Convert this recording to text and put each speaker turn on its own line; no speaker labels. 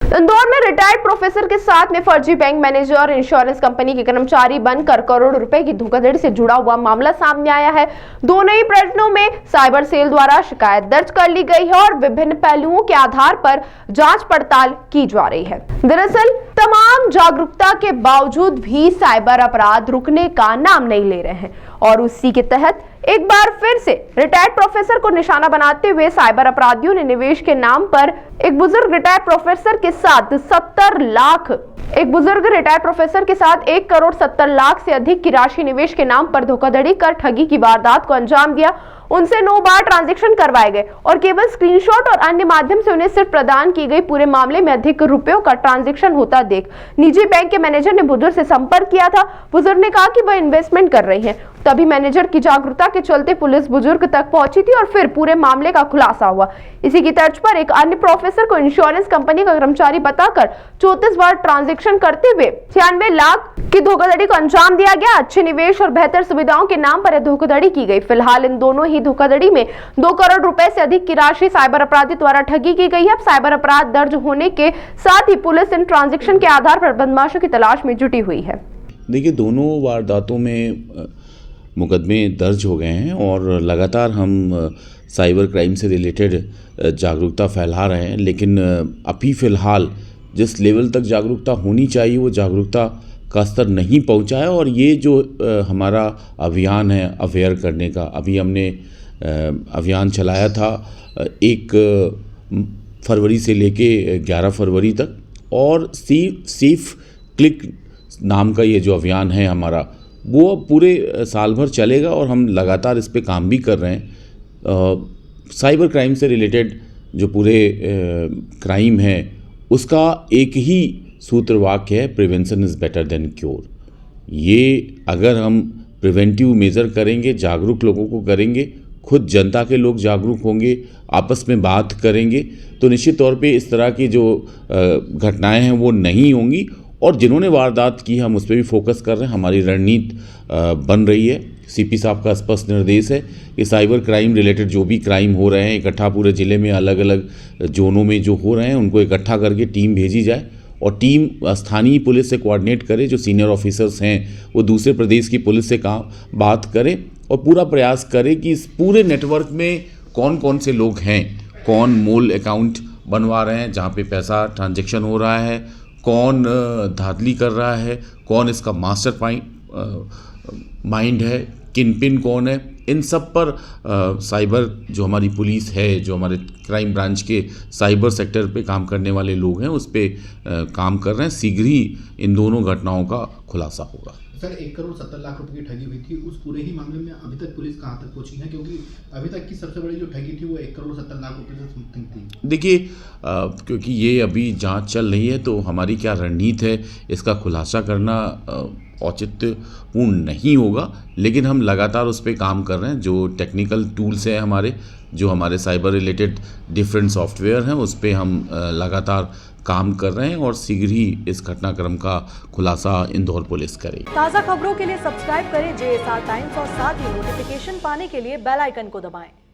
इंदौर में retired professor के साथ में फर्जी बैंक मैनेजर और इंश्योरेंस कंपनी के कर्मचारी बनकर करोड़ों रुपए की धोखाधड़ी से जुड़ा हुआ मामला सामने आया है। दोनों ही प्रकरणों में साइबर सेल द्वारा शिकायत दर्ज कर ली गई है और विभिन्न पहलुओं के आधार पर जांच पड़ताल की जा रही है। दरअसल तमाम जागरूकता के बावजूद भी साइबर अपराध रुकने का नाम नहीं ले रहे हैं और उसी के तहत एक बार फिर से रिटायर्ड प्रोफेसर को निशाना बनाते हुए साइबर अपराधियों ने निवेश के नाम पर एक बुजुर्ग रिटायर्ड प्रोफेसर के साथ 1 करोड़ 70 लाख से अधिक की राशि निवेश के नाम पर धोखाधड़ी कर ठगी की वारदात को अंजाम दिया। उनसे 9 बार ट्रांजैक्शन करवाए गए और केवल स्क्रीनशॉट और अन्य माध्यम से उन्हें सिर्फ प्रदान की गई पूरे मामले में अधिक रुपयों का ट्रांजैक्शन होता देख निजी बैंक के मैनेजर ने बुजुर्ग से संपर्क किया था। बुजुर्ग ने कहा कि वह इन्वेस्टमेंट कर रही हैं। तभी मैनेजर की जागरूकता के चलते पुलिस बुजुर्ग तक पहुंची थी और फिर पूरे मामले का खुलासा हुआ। इसी की तर्ज पर एक अन्य प्रोफेसर को इंश्योरेंस कंपनी का कर्मचारी बताकर 34 बार ट्रांजैक्शन करते हुए 96 लाख की धोखाधड़ी को अंजाम दिया गया। अच्छे निवेश और बेहतर सुविधाओं के नाम पर यह धोखाधड़ी की गई। फिलहाल इन दोनों ही धोखाधड़ी में 2 करोड़ रुपए से अधिक की राशि साइबर अपराधी द्वारा ठगी की गई है। अब साइबर अपराध दर्ज होने के साथ ही पुलिस इन ट्रांजैक्शन के आधार पर बदमाशों की तलाश में जुटी हुई है।
देखिए, दोनों वारदातों में मुकदमे दर्ज हो गए हैं और लगातार हम साइबर क्राइम से रिलेटेड जागरूकता फैला रहे हैं, लेकिन अभी फ़िलहाल जिस लेवल तक जागरूकता होनी चाहिए वो जागरूकता का स्तर नहीं पहुंचा है। और ये जो हमारा अभियान है अवेयर करने का, अभी हमने अभियान चलाया था 1 फरवरी से लेके 11 फरवरी तक, और सेफ क्लिक नाम का ये जो अभियान है हमारा, वो पूरे साल भर चलेगा और हम लगातार इस पे काम भी कर रहे हैं। साइबर क्राइम से रिलेटेड जो पूरे क्राइम है उसका एक ही सूत्र वाक्य है, prevention is better than cure. ये अगर हम प्रिवेंटिव मेजर करेंगे, जागरूक लोगों को करेंगे, खुद जनता के लोग जागरूक होंगे, आपस में बात करेंगे, तो निश्चित तौर पे इस तरह की जो घटनाएं हैं वो नहीं होंगी। और जिन्होंने वारदात की हम उस पर भी फोकस कर रहे हैं। हमारी रणनीति बन रही है। सीपी साहब का स्पष्ट निर्देश है कि साइबर क्राइम रिलेटेड जो भी क्राइम हो रहे हैं इकट्ठा पूरे ज़िले में अलग अलग जोनों में जो हो रहे हैं उनको इकट्ठा करके टीम भेजी जाए और टीम स्थानीय पुलिस से कोऑर्डिनेट करे। जो सीनियर ऑफिसर्स हैं वो दूसरे प्रदेश की पुलिस से बात करें और पूरा प्रयास करें कि इस पूरे नेटवर्क में कौन कौन से लोग हैं, कौन मूल अकाउंट बनवा रहे हैं जहाँ पे पैसा ट्रांजैक्शन हो रहा है, कौन धांधली कर रहा है, कौन इसका मास्टर माइंड है, किनपिन कौन है। इन सब पर साइबर जो हमारी पुलिस है, जो हमारे क्राइम ब्रांच के साइबर सेक्टर पे काम करने वाले लोग हैं, उस पे काम कर रहे हैं। शीघ्र ही इन दोनों घटनाओं का खुलासा होगा।
सर, 1 करोड़ 70 लाख रुपए की ठगी हुई थी, उस पूरे ही मामले में अभी तक पुलिस कहां तक पहुंची है? क्योंकि अभी तक की सबसे बड़ी जो ठगी थी वो 1 करोड़ 70 लाख रुपए से समथिंग थी।
देखिए, क्योंकि ये अभी जांच चल रही है तो हमारी क्या रणनीति है इसका खुलासा करना औचित्यपूर्ण नहीं होगा, लेकिन हम लगातार उस पर काम कर रहे हैं। जो टेक्निकल टूल्स हैं हमारे, जो हमारे साइबर रिलेटेड डिफरेंट सॉफ्टवेयर हैं, उस पर हम लगातार काम कर रहे हैं और शीघ्र ही इस घटनाक्रम का खुलासा इंदौर पुलिस करेगी।
ताज़ा खबरों के लिए सब्सक्राइब करें JSR टाइम्स और साथ ही नोटिफिकेशन पाने के लिए बेल आइकन को दबाएं।